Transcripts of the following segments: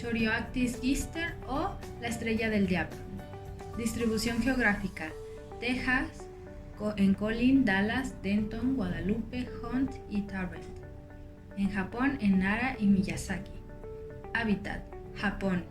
Chorioactis gister o la estrella del diablo. Distribución geográfica: Texas, en Collin, Dallas, Denton, Guadalupe, Hunt y Tarbert. En Japón, en Nara y Miyazaki. Hábitat: Japón,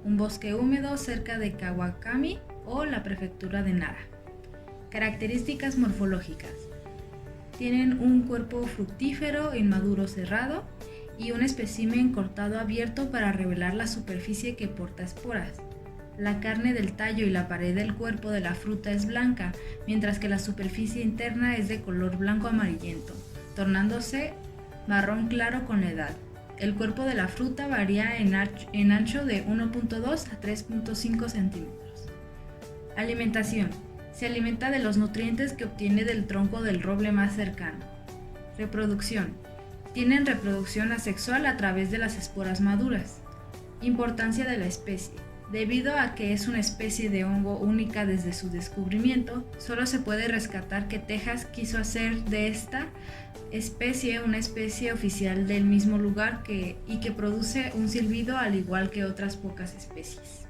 un bosque húmedo cerca de Kawakami o la prefectura de Nara. Características morfológicas: tienen un cuerpo fructífero inmaduro cerrado y un espécimen cortado abierto para revelar la superficie que porta esporas. La carne del tallo y la pared del cuerpo de la fruta es blanca, mientras que la superficie interna es de color blanco amarillento, tornándose marrón claro con la edad. El cuerpo de la fruta varía en ancho de 1.2 a 3.5 centímetros. Alimentación: se alimenta de los nutrientes que obtiene del tronco del roble más cercano. Reproducción: tienen reproducción asexual a través de las esporas maduras. Importancia de la especie: debido a que es una especie de hongo única desde su descubrimiento, solo se puede rescatar que Texas quiso hacer de esta especie una especie oficial del mismo lugar y que produce un silbido al igual que otras pocas especies.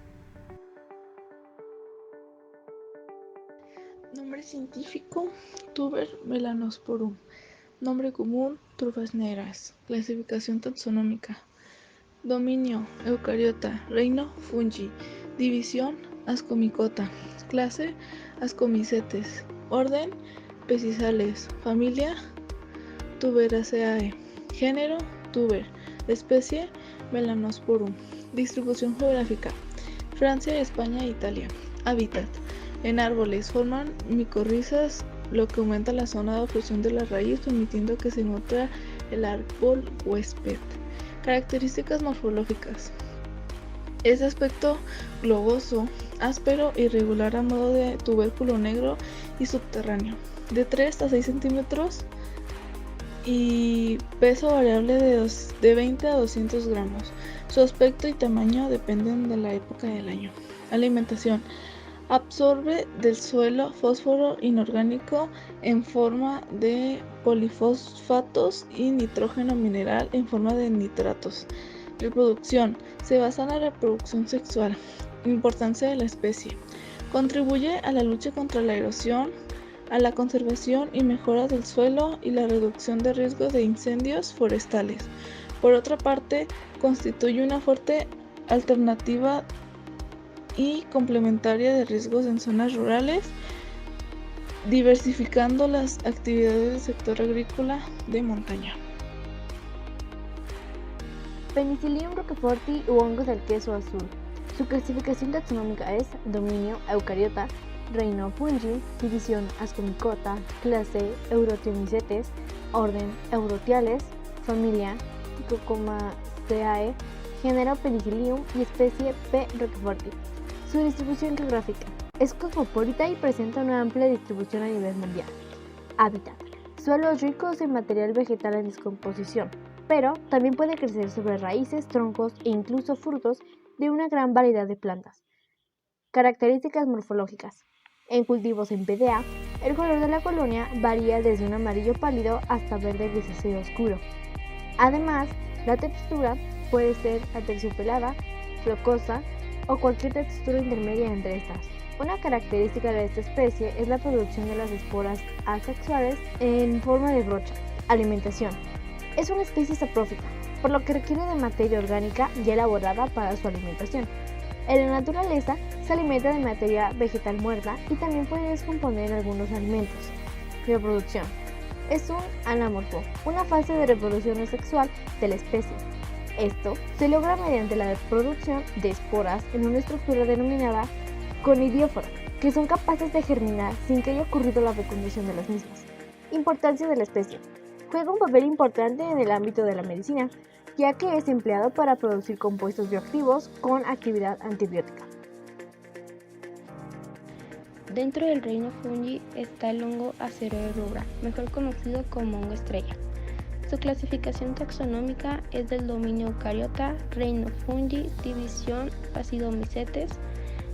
Nombre científico: Tuber melanosporum. Nombre común: trufas negras. Clasificación taxonómica: dominio: eucariota. Reino: fungi. División: Ascomycota. Clase: Ascomycetes. Orden: Pecizales. Familia: Tuberaceae. Género: Tuber. Especie: Melanosporum. Distribución geográfica: Francia, España e Italia. Hábitat: en árboles, forman micorrizas, lo que aumenta la zona de obstrucción de la raíz, permitiendo que se nutra el árbol huésped. Características morfológicas: es de aspecto globoso, áspero, irregular a modo de tubérculo negro y subterráneo, de 3 a 6 centímetros y peso variable de 20 a 200 gramos. Su aspecto y tamaño dependen de la época del año. Alimentación: absorbe del suelo fósforo inorgánico en forma de polifosfatos y nitrógeno mineral en forma de nitratos. Reproducción: se basa en la reproducción sexual. Importancia de la especie: contribuye a la lucha contra la erosión, a la conservación y mejora del suelo y la reducción de riesgo de incendios forestales. Por otra parte, constituye una fuerte alternativa y complementaria de riesgos en zonas rurales, diversificando las actividades del sector agrícola de montaña. Penicillium roqueforti u hongos del queso azul. Su clasificación taxonómica es dominio eucariota, reino fungi, división Ascomycota, clase Eurotiomycetes, orden Eurotiales, familia Cucumaceae, género Penicillium y especie P. roqueforti. Su distribución geográfica: es cosmopolita y presenta una amplia distribución a nivel mundial. Hábitat: suelos ricos en material vegetal en descomposición, pero también puede crecer sobre raíces, troncos e incluso frutos de una gran variedad de plantas. Características morfológicas: en cultivos en PDA, el color de la colonia varía desde un amarillo pálido hasta verde grisáceo oscuro. Además, la textura puede ser aterciopelada, flocosa o cualquier textura intermedia entre estas. Una característica de esta especie es la producción de las esporas asexuales en forma de brocha. Alimentación: es una especie saprófita, por lo que requiere de materia orgánica ya elaborada para su alimentación. En la naturaleza se alimenta de materia vegetal muerta y también puede descomponer algunos alimentos. Reproducción: es un anamorfo, una fase de reproducción asexual de la especie. Esto se logra mediante la producción de esporas en una estructura denominada conidiófora, que son capaces de germinar sin que haya ocurrido la fecundación de las mismas. Importancia de la especie: juega un papel importante en el ámbito de la medicina, ya que es empleado para producir compuestos bioactivos con actividad antibiótica. Dentro del reino fungi está el hongo Aceroe rubra, mejor conocido como hongo estrella. Su clasificación taxonómica es del dominio Eucariota, reino fungi, división Basidiomycetes,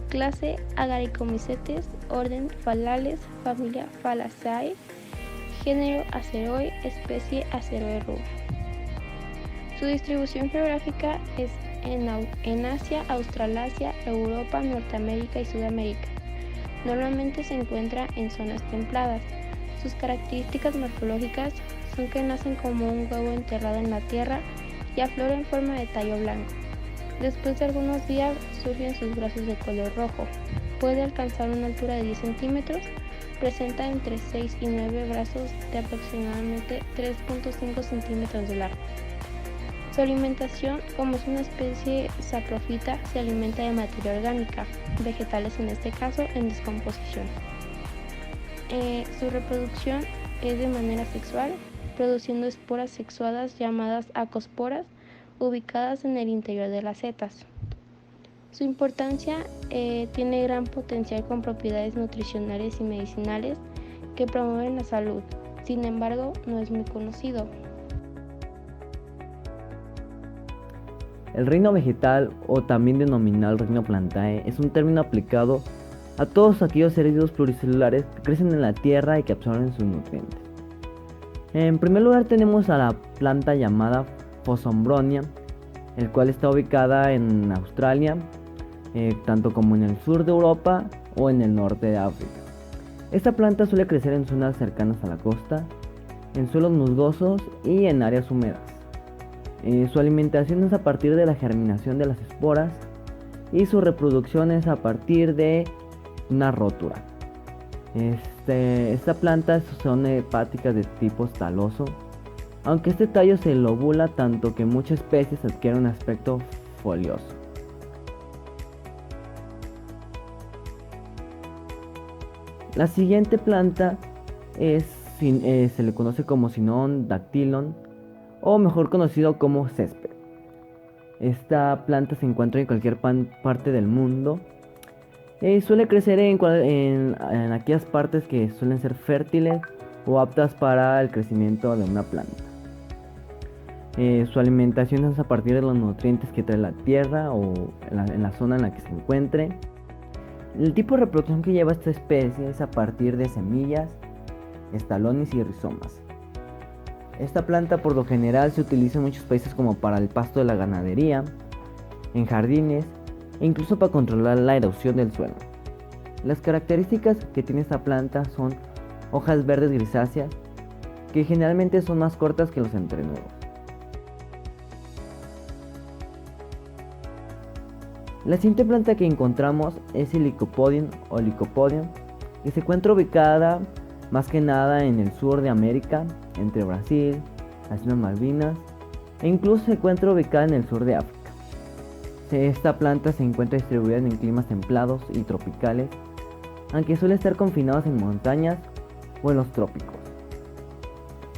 clase Agaricomycetes, orden Phalales, familia Phalaceae, género Aceroe, especie Aceroe rubra. Su distribución geográfica es en Asia, Australasia, Europa, Norteamérica y Sudamérica. Normalmente se encuentra en zonas templadas. Sus características morfológicas son que nacen como un huevo enterrado en la tierra y aflora en forma de tallo blanco. Después de algunos días surgen sus brazos de color rojo. Puede alcanzar una altura de 10 centímetros. Presenta entre 6 y 9 brazos de aproximadamente 3.5 centímetros de largo. Su alimentación, como es una especie saprofita, se alimenta de materia orgánica, vegetales en este caso en descomposición. Su reproducción es de manera sexual, produciendo esporas sexuadas llamadas acosporas, ubicadas en el interior de las setas. Su importancia tiene gran potencial con propiedades nutricionales y medicinales que promueven la salud. Sin embargo, no es muy conocido. El reino vegetal, o también denominado reino plantae, es un término aplicado a todos aquellos seres vivos pluricelulares que crecen en la tierra y que absorben sus nutrientes. En primer lugar tenemos a la planta llamada Fosombronia, el cual está ubicada en Australia, tanto como en el sur de Europa o en el norte de África. Esta planta suele crecer en zonas cercanas a la costa, en suelos musgosos y en áreas húmedas. Su alimentación es a partir de la germinación de las esporas y su reproducción es a partir de una rótura. Esta planta son hepáticas de tipo estaloso, aunque este tallo se lobula tanto que muchas especies adquieren un aspecto folioso. La siguiente planta se le conoce como Sinon dactylon, o mejor conocido como césped. Esta planta se encuentra en cualquier parte del mundo. Suele crecer en aquellas partes que suelen ser fértiles o aptas para el crecimiento de una planta. Su alimentación es a partir de los nutrientes que trae la tierra o en la zona en la que se encuentre. El tipo de reproducción que lleva esta especie es a partir de semillas, estolones y rizomas. Esta planta por lo general se utiliza en muchos países como para el pasto de la ganadería, en jardines e incluso para controlar la erosión del suelo. Las características que tiene esta planta son hojas verdes grisáceas que generalmente son más cortas que los entrenudos. La siguiente planta que encontramos es el Lycopodium o Lycopodium, que se encuentra ubicada más que nada en el sur de América, entre Brasil, las Islas Malvinas e incluso se encuentra ubicada en el sur de África. Esta planta se encuentra distribuida en climas templados y tropicales, aunque suele estar confinada en montañas o en los trópicos.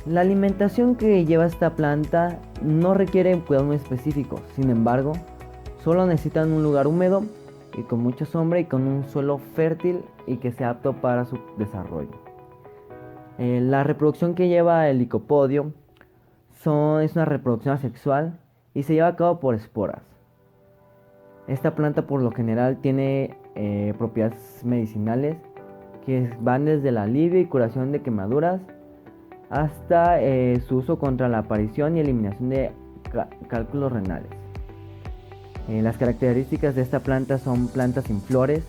La alimentación que lleva esta planta no requiere cuidados muy específicos, sin embargo, solo necesitan un lugar húmedo y con mucha sombra y con un suelo fértil y que sea apto para su desarrollo. La reproducción que lleva el Lycopodium es una reproducción asexual y se lleva a cabo por esporas. Esta planta por lo general tiene propiedades medicinales que van desde la alivio y curación de quemaduras hasta su uso contra la aparición y eliminación de cálculos renales. Las características de esta planta son plantas sin flores,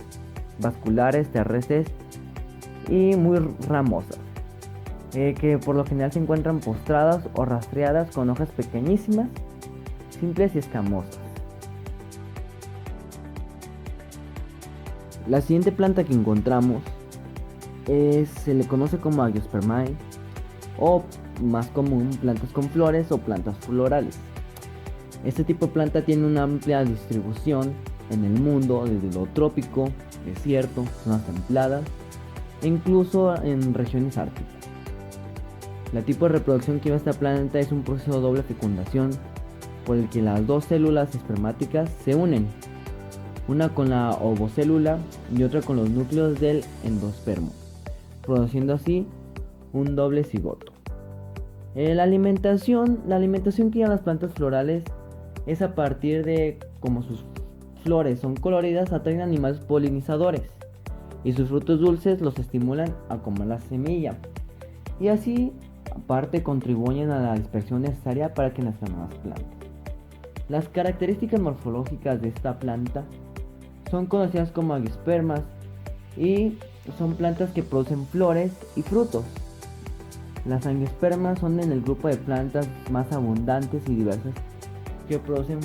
vasculares, terrestres y muy ramosas, que por lo general se encuentran postradas o rastreadas con hojas pequeñísimas, simples y escamosas. La siguiente planta que encontramos se le conoce como Angiospermae, o más común plantas con flores o plantas florales. Este tipo de planta tiene una amplia distribución en el mundo, desde lo trópico, desierto, zonas templadas e incluso en regiones árticas. El tipo de reproducción que lleva esta planta es un proceso de doble fecundación por el que las dos células espermáticas se unen, una con la ovocélula y otra con los núcleos del endospermo, produciendo así un doble cigoto. La alimentación que llevan las plantas florales es a partir de como sus flores son coloridas, atraen animales polinizadores y sus frutos dulces los estimulan a comer la semilla y así aparte contribuyen a la dispersión necesaria para que nazcan nuevas plantas. Las características morfológicas de esta planta son conocidas como angiospermas y son plantas que producen flores y frutos. Las angiospermas son en el grupo de plantas más abundantes y diversas que producen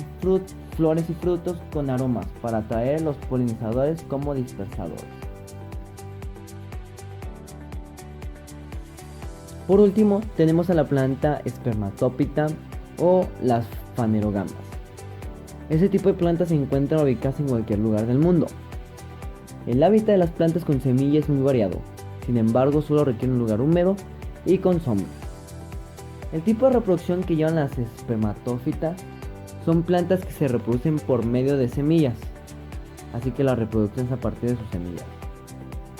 flores y frutos con aromas para atraer los polinizadores como dispersadores. Por último, tenemos a la planta espermatópita o las fanerogamas. Este tipo de plantas se encuentran ubicadas en cualquier lugar del mundo. El hábitat de las plantas con semilla es muy variado, sin embargo solo requiere un lugar húmedo y con sombra. El tipo de reproducción que llevan las espermatófitas son plantas que se reproducen por medio de semillas, así que la reproducción es a partir de sus semillas.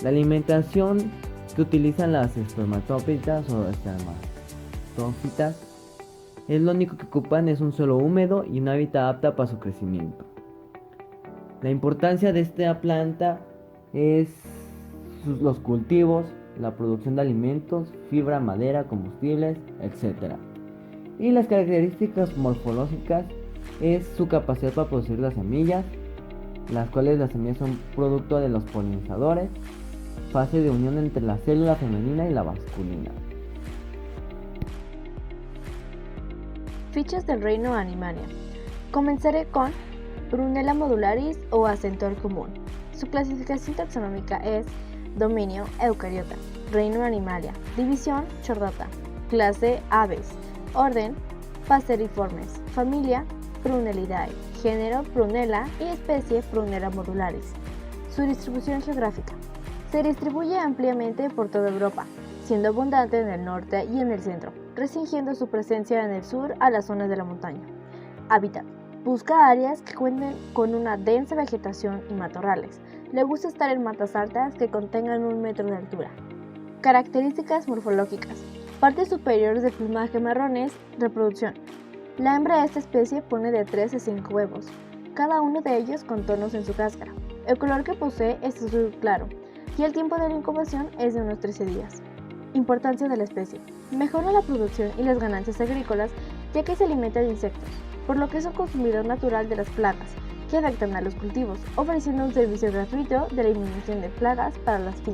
La alimentación que utilizan las espermatófitas o espermatófitas es lo único que ocupan es un suelo húmedo y un hábitat apta para su crecimiento. La importancia de esta planta es los cultivos, la producción de alimentos, fibra, madera, combustibles, etc. Y las características morfológicas es su capacidad para producir las semillas, las cuales las semillas son producto de los polinizadores, fase de unión entre la célula femenina y la masculina. Fichas del reino Animalia. Comenzaré con Prunella modularis o acentor común. Su clasificación taxonómica es dominio Eucariota, reino Animalia, división Chordata, clase Aves, orden Passeriformes, familia Prunellidae, género Prunella y especie Prunella modularis. Su distribución geográfica. Se distribuye ampliamente por toda Europa, siendo abundante en el norte y en el centro, restringiendo su presencia en el sur a las zonas de la montaña. Hábitat. Busca áreas que cuenten con una densa vegetación y matorrales. Le gusta estar en matas altas que contengan 1 metro de altura. Características morfológicas. Partes superiores del plumaje marrones. Reproducción. La hembra de esta especie pone de 3 a 5 huevos, cada uno de ellos con tonos en su cáscara. El color que posee es azul claro y el tiempo de la incubación es de unos 13 días. Importancia de la especie. Mejora la producción y las ganancias agrícolas ya que se alimenta de insectos, por lo que es un consumidor natural de las plagas que afectan a los cultivos, ofreciendo un servicio gratuito de eliminación de plagas para las fincas.